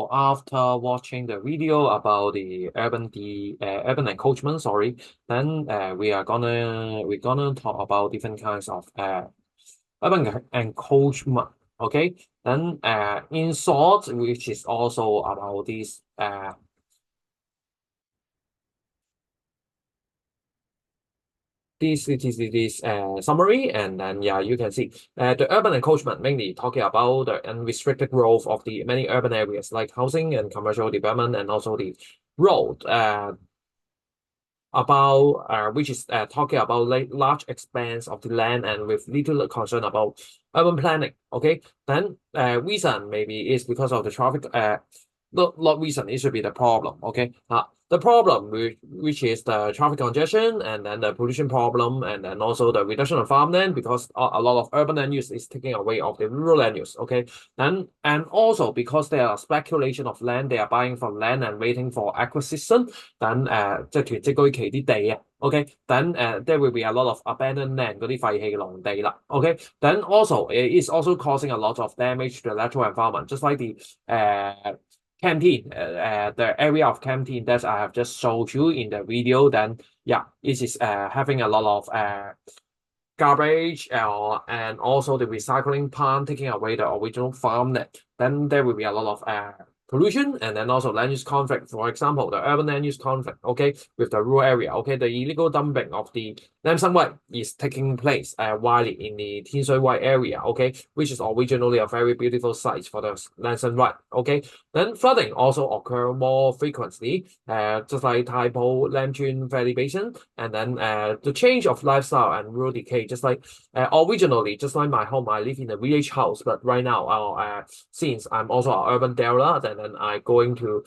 So after watching the video about the urban encroachment, sorry, then we're gonna talk about different kinds of urban encroachment. Okay, then in short, which is also about this summary, and then yeah, you can see the urban encroachment mainly talking about the unrestricted growth of the many urban areas like housing and commercial development, and also the road about which is talking about like large expanse of the land and with little concern about urban planning. Okay, then reason maybe is because of the traffic. Not reason, it should be the problem. Okay, the problem which is the traffic congestion, and then the pollution problem, and then also the reduction of farmland because a lot of urban land use is taking away of the rural land use. Okay, then and also because there are speculation of land, they are buying from land and waiting for acquisition. Then即係囤積居奇啲地啊。Okay, then there will be a lot of abandoned land 嗰啲廢棄農地啦。Okay, then also it is also causing a lot of damage to the natural environment, just like the canteen, the area of canteen that I have just showed you in the video. Then yeah, it is having a lot of garbage and also the recycling plant taking away the original farmland. Then there will be a lot of pollution, and then also land use conflict. For example, the urban land use conflict, okay, with the rural area. Okay, the illegal dumping of the Lam is taking place widely in the Thiên水圍area, okay, which is originally a very beautiful site for the Lam. Okay, then flooding also occur more frequently, just like Tai Po, Lam Valley Basin, and then the change of lifestyle and rural decay, just like originally, just like my home, I live in a village house, but right now, since I'm also an urban dweller, then I going to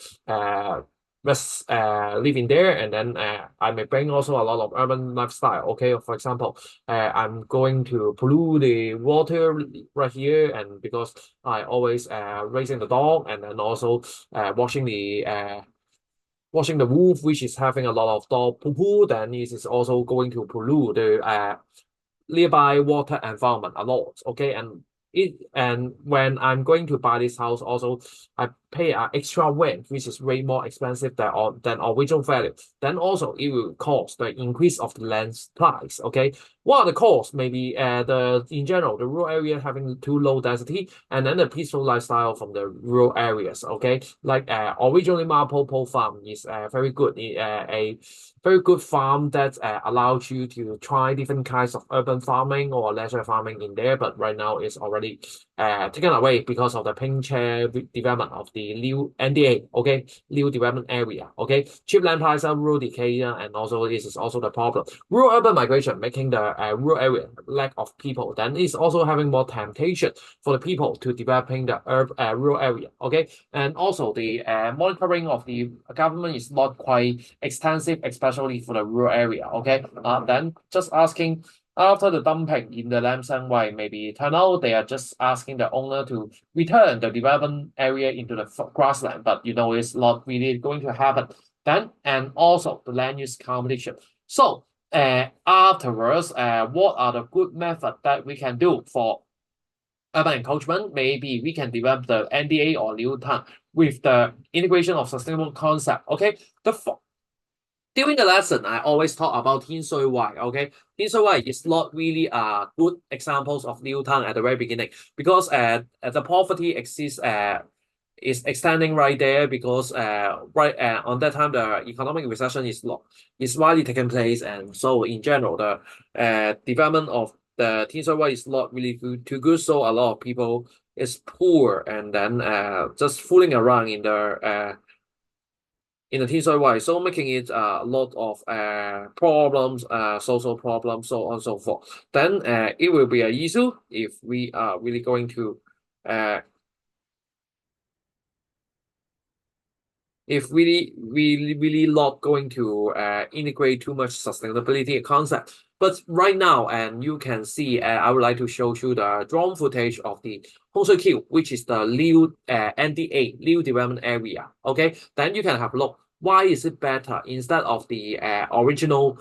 living there, and then I may bring also a lot of urban lifestyle. Okay, for example, I'm going to pollute the water right here, and because I always raising the dog, and then also washing the roof, which is having a lot of dog poo poo, then it is also going to pollute the nearby water environment a lot. Okay, and when I'm going to buy this house, also I pay an extra rent, which is way more expensive than original value. Then also it will cost the increase of the land's price. Okay, what are the costs? Maybe the in general the rural area having too low density, and then the peaceful lifestyle from the rural areas. Okay, like originally Mapopo farm is very good. A very good farm that allows you to try different kinds of urban farming or leisure farming in there, but right now it's already taken away because of the pink chair development of the new NDA, okay, new development area, okay, cheap land price, rural decay, and also this is also the problem. Rural urban migration making the rural area lack of people, then it's also having more temptation for the people to developing the rural area, okay, and also the monitoring of the government is not quite extensive, especially for the rural area, okay. Then just asking after the dumping in the Lam Way, maybe turn out they are just asking the owner to return the development area into the grassland, but it's not really going to happen. Then and also the land use competition. So afterwards, what are the good methods that we can do for urban encroachment? Maybe we can develop the NDA or Liu Tang with the integration of sustainable concept. Okay, during the lesson, I always talk about Thiên水圍. Okay, Thiên水圍is not really good examples of Liu Tang at the very beginning because the poverty exists is extending right there because on that time the economic recession is widely taking place, and so in general the development of the Thiên水圍is not really too good. So a lot of people is poor, and then just fooling around in the Thiên水Way, so making it a lot of problems, social problems, so on and so forth. Then it will be an issue if we are really going to if really not going to integrate too much sustainability concept. But right now, and you can see, I would like to show you the drone footage of the Hong Shui Kiu, which is the new NDA, new development area. Okay, then you can have a look. Why is it better instead of the original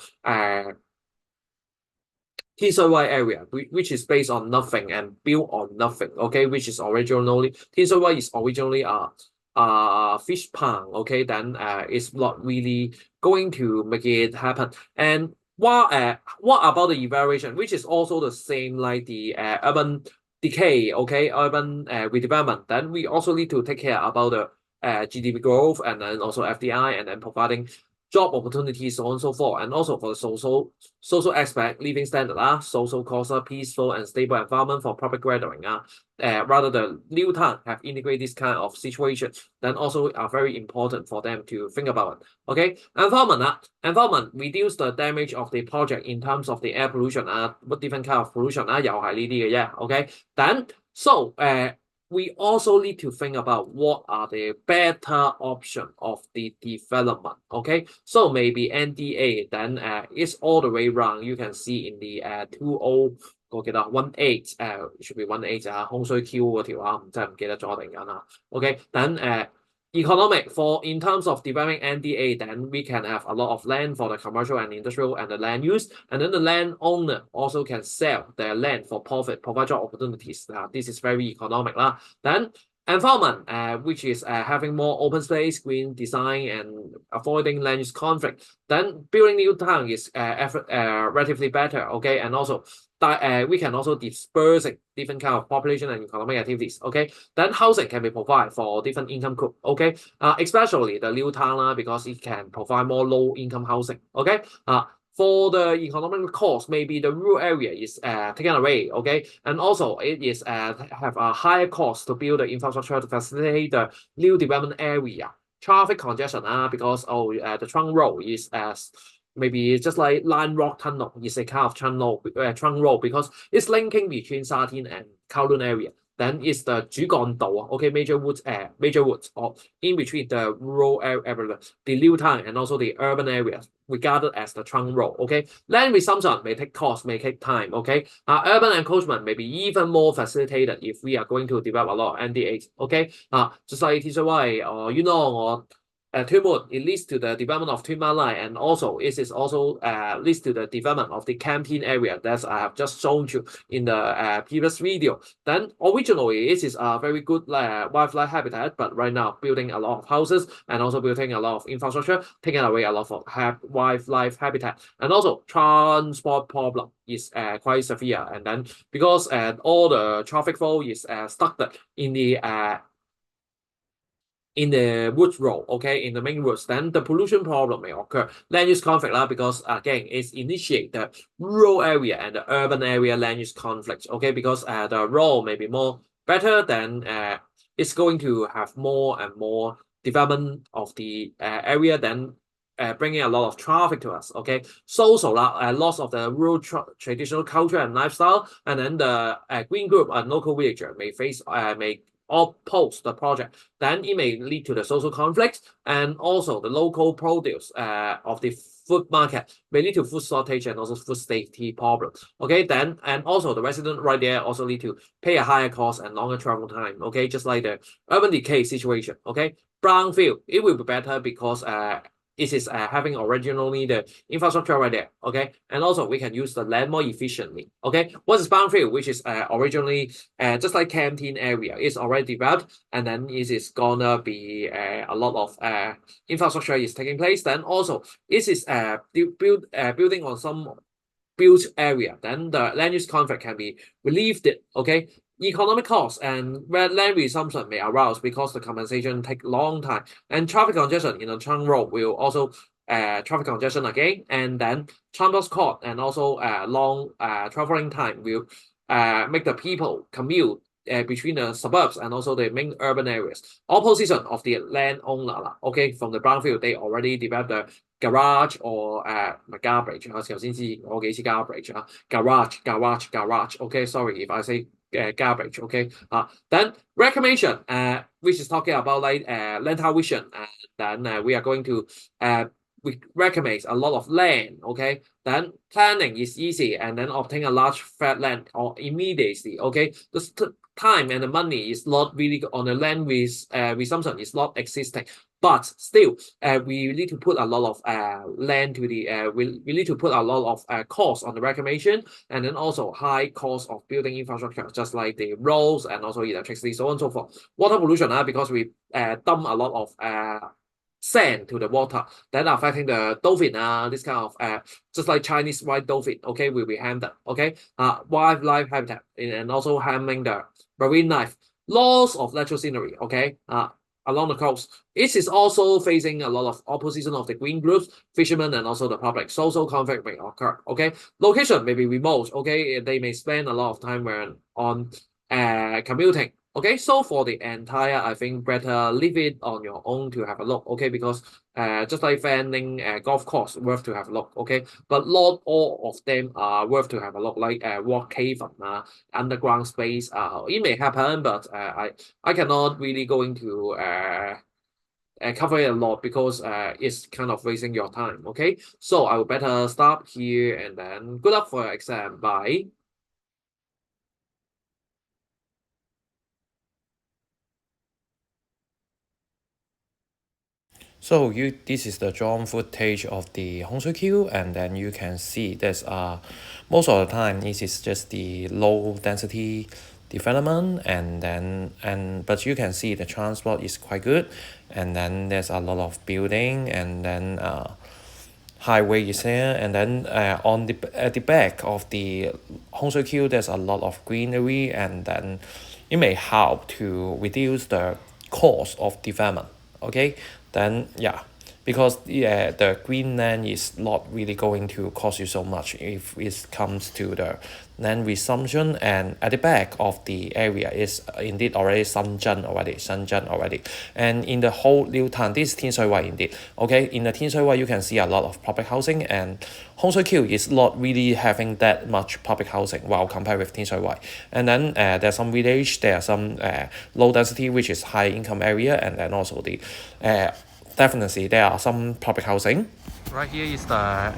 Thiên水圍area, which is based on nothing and built on nothing? Okay, which is originally Thiên水圍is originally fish pond, okay, then it's not really going to make it happen. And what about the evaluation, which is also the same like the urban decay, okay, urban redevelopment. Then we also need to take care about the GDP growth and then also FDI and then providing job opportunities, so on and so forth. And also for the social aspect, living standard, social cost, peaceful and stable environment for public gathering. Rather the new town have integrated this kind of situation, then also are very important for them to think about it. Okay, environment reduce the damage of the project in terms of the air pollution what different kind of pollution 又係呢啲嘅啫。Okay, then so we also need to think about what are the better option of the development. Okay, so maybe NDA then it's all the way around. You can see in the 20我記得 18should be 18空衰 Q 嗰條真係唔記得咗突然間OK， then economic for in terms of developing NDA, then we can have a lot of land for the commercial and industrial and the land use, and then the landowner also can sell their land for profit, provide job opportunities. This is very economic Then environment, which is having more open space, green design, and avoiding land use conflict. Then building new town is relatively better, okay, and also we can also dispersing different kind of population and economic activities. Okay, then housing can be provided for different income group. Okay, especially the new town because it can provide more low income housing. Okay, for the economic cost, maybe the rural area is taken away. Okay, and also it is have a higher cost to build the infrastructure to facilitate the new development area. Traffic congestion because the trunk road is maybe it's just like Line Rock Tunnel is a kind of trunk road because it's linking between Satin and Kowloon area. Then it's the 主幹道, okay, major woods or in between the rural area, the new town and also the urban areas regarded as the trunk road. Okay, land resumption may take cost, may take time. Okay, urban encroachment may be even more facilitated if we are going to develop a lot of NDAs. Okay, just like TCY or or Twin Moon, it leads to the development of Twin Moon Line, and also it is also leads to the development of the campaign area that I have just shown you in the previous video. Then originally it is a very good wildlife habitat, but right now building a lot of houses and also building a lot of infrastructure, taking away a lot of wildlife habitat, and also transport problem is quite severe. And then because all the traffic flow is stuck in the woods road, okay, in the main roads, then the pollution problem may occur. Land use conflict because again, it's initiate the rural area and the urban area land use conflicts, okay, because the road may be more better than it's going to have more and more development of the area, then bringing a lot of traffic to us, okay. Social loss of the rural traditional culture and lifestyle, and then the green group and local villager may face may oppose the project, then it may lead to the social conflict, and also the local produce of the food market may lead to food shortage and also food safety problems. Okay, then and also the resident right there also need to pay a higher cost and longer travel time. Okay, just like the urban decay situation. Okay, brownfield, it will be better because it is having originally the infrastructure right there, okay? And also we can use the land more efficiently, okay? What is brownfield, which is originally just like canteen area, it's already developed, and then it is gonna be a lot of infrastructure is taking place. Then also it is building on some built area, then the land use conflict can be relieved, okay? Economic costs and land resumption may arouse because the compensation take long time, and traffic congestion in the trunk road will also traffic congestion again, and then transport cost and also long traveling time will make the people commute between the suburbs and also the main urban areas. Opposition of the landowner, okay, from the brownfield, they already developed the garage or garbage. 我頭先知我幾次 garage. Okay, sorry if I say garbage. Okay, then reclamation, which is talking about like land vision, and then we are going to we recognize a lot of land. Okay, then planning is easy, and then obtain a large flat land or immediately. Okay, time and the money is not really on the land resumption is not existing. But still, we need to put a lot of land to the we need to put a lot of cost on the reclamation, and then also high cost of building infrastructure, just like the roads and also electricity, so on and so forth. Water pollution, because we dump a lot of sand to the water, then affecting the dolphin, this kind of just like Chinese white dolphin, okay, will be harmed, okay, wildlife habitat, and also harming the marine life, loss of natural scenery, okay, along the coast. It is also facing a lot of opposition of the green groups, fishermen, and also the public. Social conflict may occur. Okay, location may be remote. Okay, they may spend a lot of time on commuting. Okay, so for the entire, I think better leave it on your own to have a look. Okay, because just like finding golf course worth to have a look. Okay, but not all of them are worth to have a look. Like rock cave, underground space. It may happen, but I cannot really go into cover it a lot because it's kind of wasting your time. Okay, so I will better stop here and then good luck for your exam. Bye. So this is the drone footage of the Hong Shui queue, and then you can see there's most of the time this is just the low density development, but you can see the transport is quite good, and then there's a lot of building, and then highway is there, and then on the at the back of the Hong Shui queue there's a lot of greenery, and then it may help to reduce the cost of development. Okay, then yeah, because the green land is not really going to cost you so much if it comes to the land resumption, and at the back of the area is indeed already Shenzhen already, and in the whole Liu Tan, this is Tin Shui Wai indeed. Okay, in the Tin Shui Wai you can see a lot of public housing, and Hong Shui queue is not really having that much public housing while compared with Tin Shui Wai. And then there's some village, there are some low density which is high income area, and then also the definitely there are some public housing. Right here is the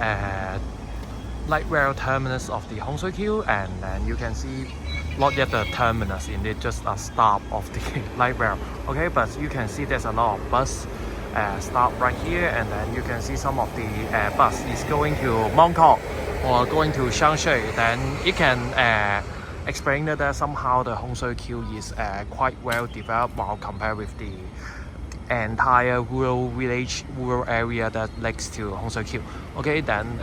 light rail terminus of the Hong Shui queue, and then you can see not yet the terminus, indeed just a stop of the light rail. Okay, but you can see there's a lot of bus stop right here, and then you can see some of the bus is going to Mongkok or going to Shangshui. Then it can explain that somehow the Hong Shui queue is quite well developed while compared with the entire rural area that links to Hong Shui queue. Okay, then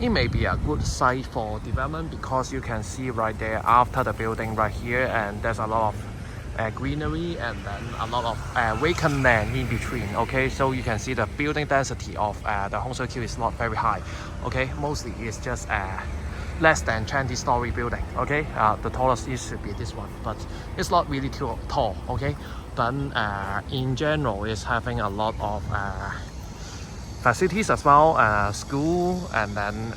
it may be a good site for development because you can see right there after the building right here, and there's a lot of greenery, and then a lot of vacant land in between. Okay, so you can see the building density of the Hong Shui queue is not very high. Okay, mostly it's just less than 20-story building. Okay, the tallest it should be this one, but it's not really too tall. Okay, but in general it's having a lot of facilities as well, school, and then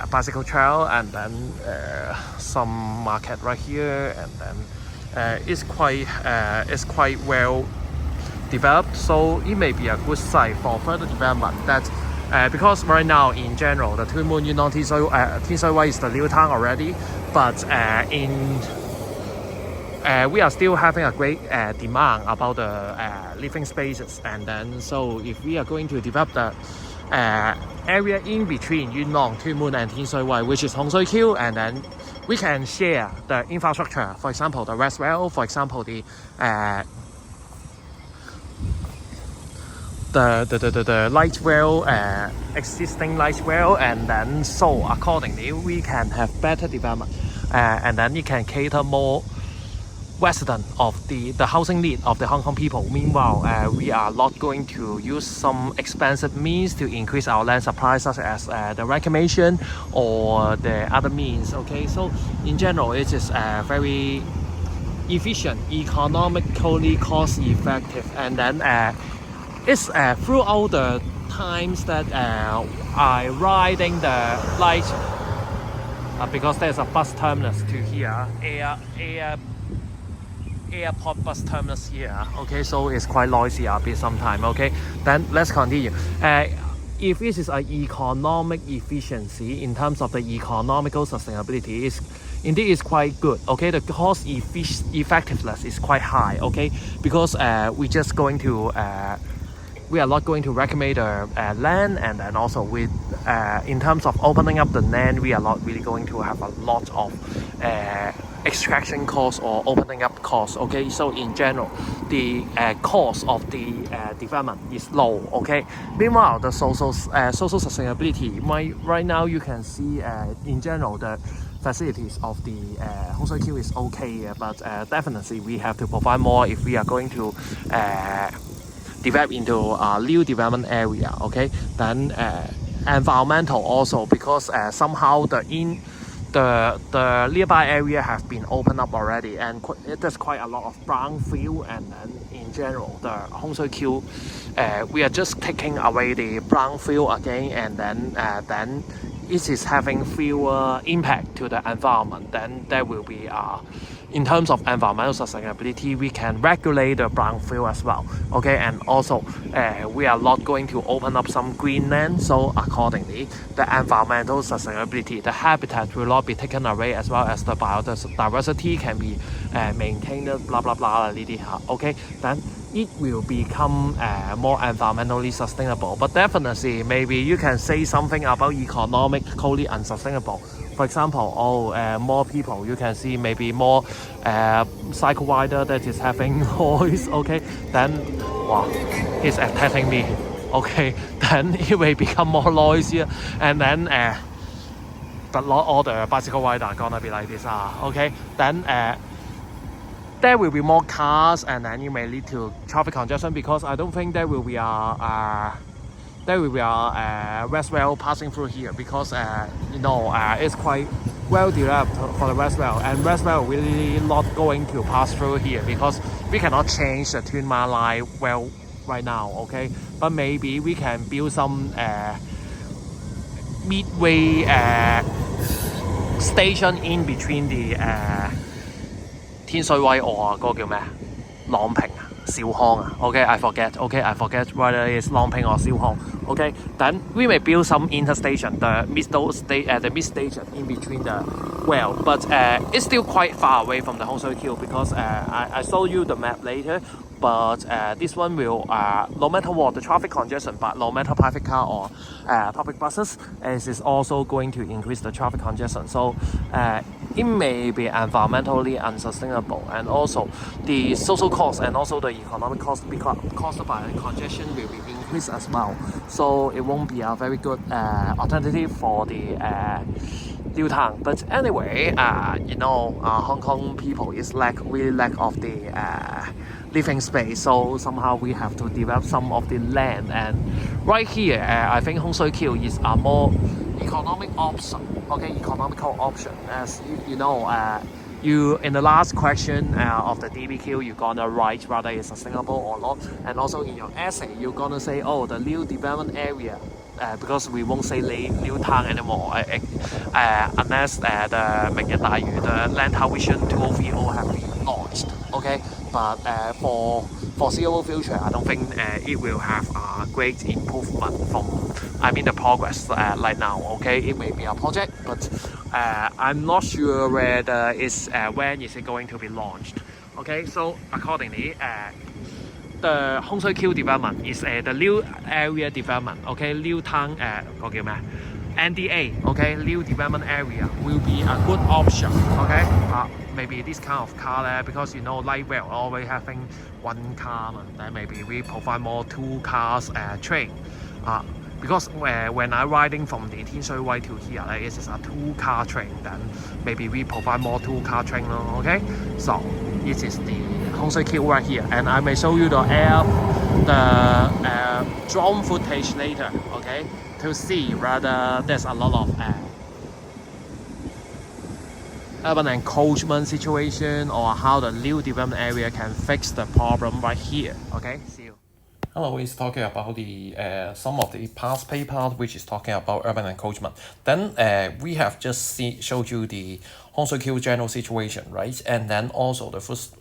bicycle trail, and then some market right here, and then it's quite well developed, so it may be a good site for further development. That because right now in general the Tuen Mun Yunnan Tin Shui Wai is the Liu Tang already, but we are still having a great demand about the living spaces, and then so if we are going to develop the area in between Yunnan, Tuen Mun, and Tin Shui Wai, which is Hong Shui queue, and then we can share the infrastructure, for example the rest rail, for example the light rail, existing light rail, and then so accordingly we can have better development, and then it can cater more resident of the housing need of the Hong Kong people. Meanwhile, we are not going to use some expensive means to increase our land supply, such as the reclamation or the other means. Okay, so in general it is very efficient, economically cost effective, and then it's throughout the times that I riding the light, because there's a bus terminus to here, airport bus terminus here. Okay, so it's quite noisy a bit sometime. Okay, then let's continue. if this is an economic efficiency in terms of the economical sustainability, is quite good. Okay, the cost effectiveness is quite high. Okay, because we're just going to we are not going to recommend the land, and then also with in terms of opening up the land, we are not really going to have a lot of extraction costs or opening up costs. Okay, so in general, the cost of the development is low. Okay, meanwhile, the social sustainability, right now you can see in general the facilities of the Hong Shui Kiu is okay, but definitely we have to provide more if we are going to develop into a new development area. Okay, then environmental also, because somehow the nearby area have been opened up already, and there's quite a lot of brownfield, and in general the Hong Shui Kiu, we are just taking away the brownfield again, and then it is having fewer impact to the environment. Then there will be in terms of environmental sustainability, we can regulate the brownfield as well. Okay, and also we are not going to open up some green land, so accordingly the environmental sustainability, the habitat will not be taken away, as well as the biodiversity can be maintained, blah blah blah 呢啲嚇 okay, then it will become more environmentally sustainable. But definitely maybe you can say something about economically unsustainable. For example, more people, you can see maybe more cycle rider that is having noise. Okay, then wow, he's attacking me. Okay, then it will become more noisier, and then but not all the bicycle rider are gonna be like this. Okay, then there will be more cars, and then you may lead to traffic congestion, because I don't think there will be a Westwell passing through here, because it's quite well developed for the Westwell, and Westwell really not going to pass through here, because we cannot change the Twin Mile Line well right now. Okay, but maybe we can build some midway station in between the 天水圍or 嗰個叫咩朗平兆康okay, I forget whether it's 朗平or 兆康. Okay, then we may build some interstation, the mid station in between the well, but it's still quite far away from the Hong Shui Kiu, because I show you the map later, but this one will no matter what the traffic congestion, but no matter private car or public buses, it is also going to increase the traffic congestion. So it may be environmentally unsustainable, and also the social cost and also the economic cost caused by the congestion will be increased as well. So it won't be a very good alternative for the Liu Tang. But anyway, Hong Kong people is really lack of the living space, so somehow we have to develop some of the land. And right here, I think Hong Shui Kiu is a more economic option. Okay, economical option. As you in the last question of the DBQ, you're gonna write whether it's sustainable or not, and also in your essay you're gonna say, oh, the new development area, because we won't say Liu Tang anymore, unless the 明日大嶼, the Land Vision 2030 have been launched. Okay, but for foreseeable future, I don't think it will have a great improvement from, the progress right now. Okay, it may be a project, but I'm not sure whether it's when is it going to be launched. Okay, so accordingly, the Hong Shui Kiu development is the new area development. Okay, Liu Tang 個叫咩 NDA. Okay, new development area will be a good option. Okay, maybe this kind of car there, because light rail always having one car, and then maybe we provide more two cars train. Because when I'm riding from the 天水圍 to here, it is a two-car train. Then maybe we provide more two-car train. Okay, so this is the Hong Shui Kiu right here, and I may show you the drone footage later. Okay, to see whether there's a lot of urban encroachment situation, or how the new development area can fix the problem right here. Okay, see you. Hello, is talking about the some of the past paper which is talking about urban encroachment. Then we have just showed you the Hong Shui Kiu general situation, right? And then also the first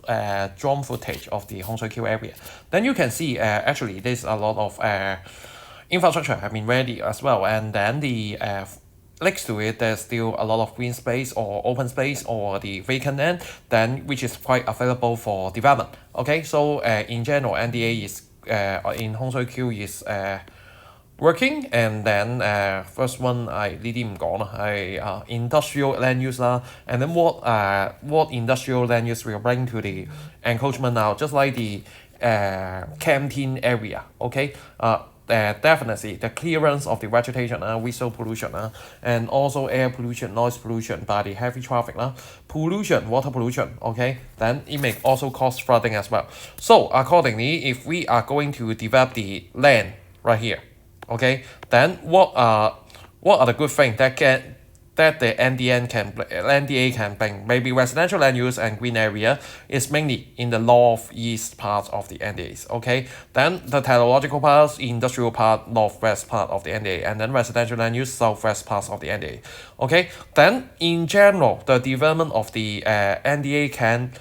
drone footage of the Hong Shui Kiu area. Then you can see actually there's a lot of infrastructure have been ready as well, and then the next to it there's still a lot of green space or open space or the vacant land, then which is quite available for development. Okay, so in general, NDA is in Hong Shui Q is working, and then first one I 呢啲唔講啦，係industrial land use 啦，and then what industrial land use will bring to the encroachment now, just like the canteen area, okay, definitely the clearance of the vegetation, visual pollution, and also air pollution, noise pollution by the heavy traffic, pollution, water pollution, okay, then it may also cause flooding as well. So accordingly, if we are going to develop the land right here, okay, then what are the good things that the NDA can bring? Maybe residential land use and green area is mainly in the northeast part of the NDAs. Okay, then the technological part, industrial part, northwest part of the NDA, and then residential land use, southwest part of the NDA. Okay, then in general, the development of the NDA can.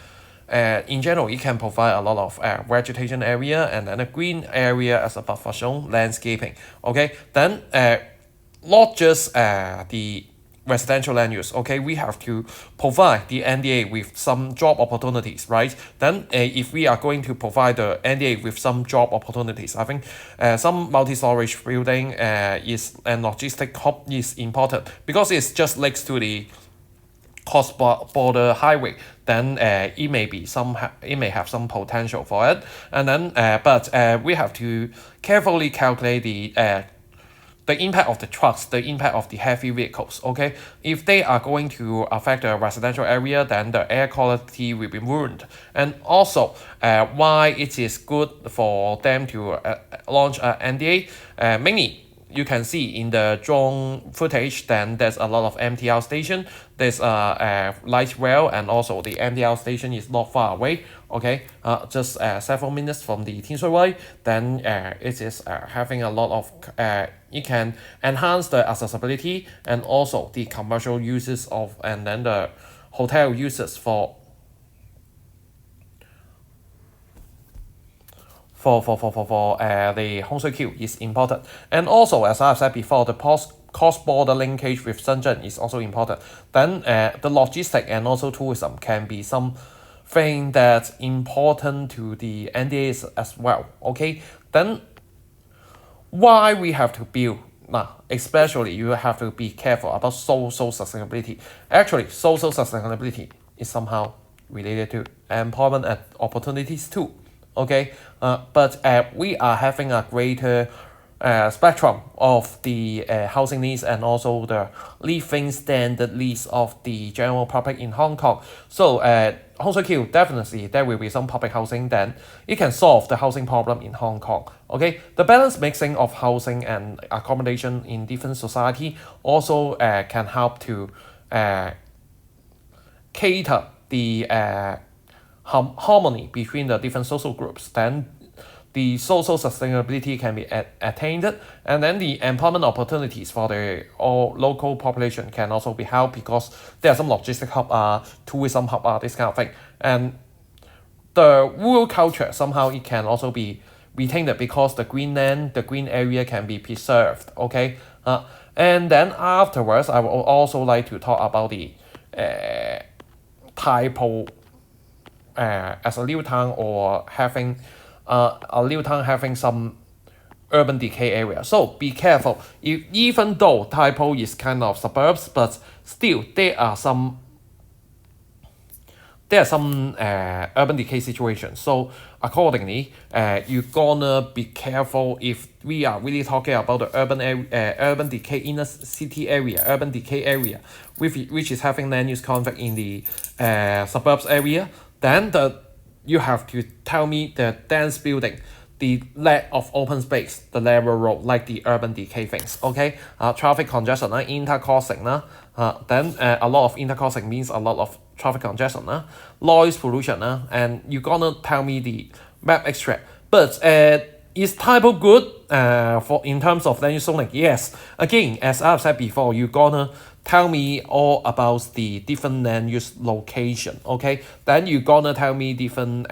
In general, it can provide a lot of vegetation area and then a green area as a buffer zone, landscaping. Okay, then not just the residential land use. Okay, we have to provide the NDA with some job opportunities, right? Then if we are going to provide the NDA with some job opportunities, I think some multi-storage building is and logistic hub is important because it's just next to the cross-border highway, then it may have some potential for it, and then but we have to carefully calculate the impact of the trucks, the impact of the heavy vehicles. Okay, if they are going to affect the residential area, then the air quality will be ruined. And also, why it is good for them to launch NDA, mainly you can see in the drone footage, then there's a lot of MTR station, there's a light rail, and also the MTR station is not far away. Okay, just several minutes from the Tin Shui Wai, then it is having a lot of it can enhance the accessibility and also the commercial uses of, and then the hotel uses for the Hong Shui Q is important. And also, as I've said before, the cross-border linkage with Shenzhen is also important. Then the logistic and also tourism can be something that's important to the NDAs as well. Okay, then why we have to build? Now, especially you have to be careful about social sustainability. Actually, social sustainability is somehow related to employment and opportunities too. Okay, but we are having a greater spectrum of the housing needs and also the living standard needs of the general public in Hong Kong. So Hong Shui Q, definitely there will be some public housing, then it can solve the housing problem in Hong Kong. Okay, the balanced mixing of housing and accommodation in different society also can help to cater the harmony between the different social groups. Then the social sustainability can be attained, and then the employment opportunities for the local population can also be helped because there are some logistic hub, tourism hub, this kind of thing. And the rural culture, somehow it can also be retained because the green land, the green area can be preserved. Okay, and then afterwards, I would also like to talk about the typo as a new town or having a new town having some urban decay area. So be careful. Even though typo is kind of suburbs, but still there are some urban decay situations. So accordingly, you're gonna be careful if we are really talking about the urban decay inner city area, urban decay area, which is having land use conflict in the suburbs area. Then you have to tell me the dense building, the lack of open space, the level road, like the urban decay things. Okay, traffic congestion, intercrossing, then a lot of intercrossing means a lot of traffic congestion, noise pollution, and you're gonna tell me the map extract. But is typo good for in terms of land use zoning? Yes. Again, as I've said before, you're gonna tell me all about the different land use location. Okay, then you're gonna tell me different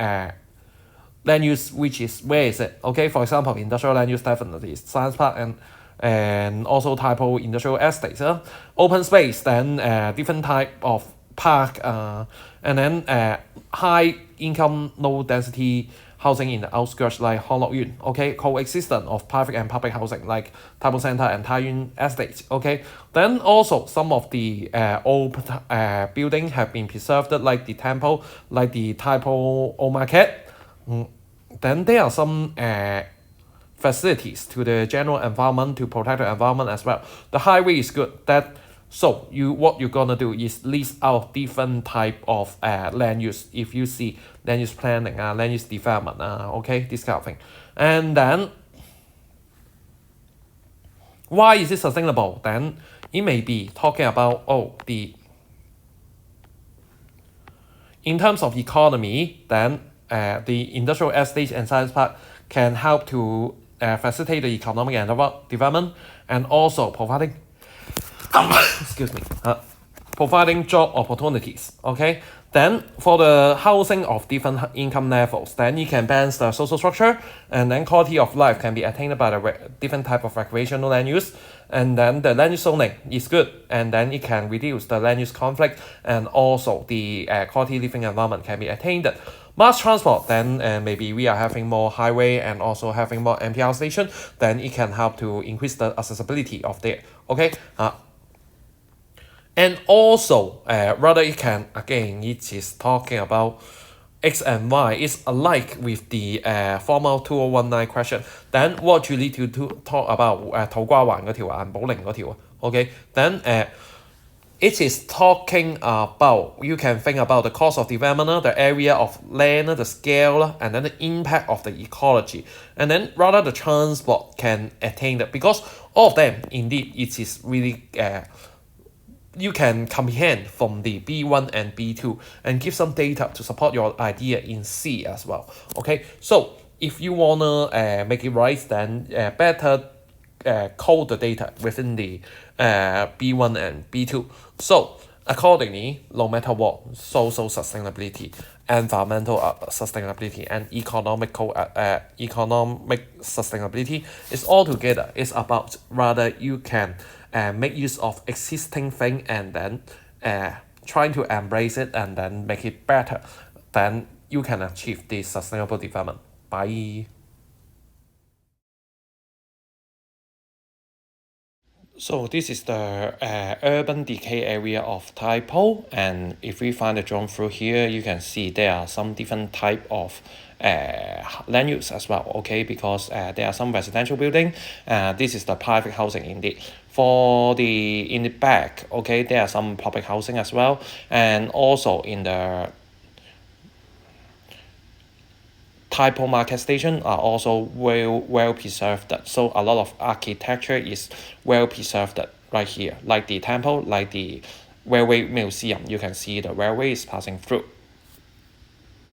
land use, which is where is it? Okay, for example, industrial land use definitely is science park and also typo industrial estates. Open space, then different type of park, and then high income, low density housing in the outskirts like Hong Lok Yun. Okay, coexistence of private and public housing like Taipei Center and Tai Yun Estates. Okay, then also some of the old buildings have been preserved like the temple, like the Taipei Old Market. Then there are some facilities to the general environment to protect the environment as well. The highway is good. That so what you're gonna do is list out different type of land use. If you see land use planning, land use development, okay, this kind of thing, and then why is it sustainable? Then it may be talking about in terms of economy, then the industrial estate and science park can help to facilitate the economic and development and also providing excuse me, providing job opportunities. Okay, then for the housing of different income levels, then you can balance the social structure, and then quality of life can be attained by the different type of recreational land use, and then the land use zoning is good, and then it can reduce the land use conflict, and also the quality living environment can be attained. Mass transport, then maybe we are having more highway and also having more MPR station, then it can help to increase the accessibility of there. Okay, and also rather it can, again, it is talking about X and Y is alike with the formal 2019 question. Then what you need to talk about 土瓜灣嗰條啊，寶靈嗰條 okay, then it is talking about, you can think about the cost of development, the area of land, the scale, and then the impact of the ecology. And then rather the transport can attain that, because all of them, indeed, it is really, you can comprehend from the B1 and B2 and give some data to support your idea in C as well. Okay, so if you wanna make it right, then better code the data within the B1 and B2. So accordingly, no matter what, social sustainability, environmental sustainability, and economic sustainability is all together. It's about rather you can make use of existing thing and then trying to embrace it and then make it better. Then you can achieve this sustainable development. Bye. So this is the urban decay area of Taipo, and if we find the drone through here, you can see there are some different type of land use as well. Okay, because there are some residential building. This is the private housing indeed. For the in the back, okay, there are some public housing as well, and also in the Taipo market station are also well preserved. So a lot of architecture is well preserved right here, like the temple, like the railway museum. You can see the railway is passing through.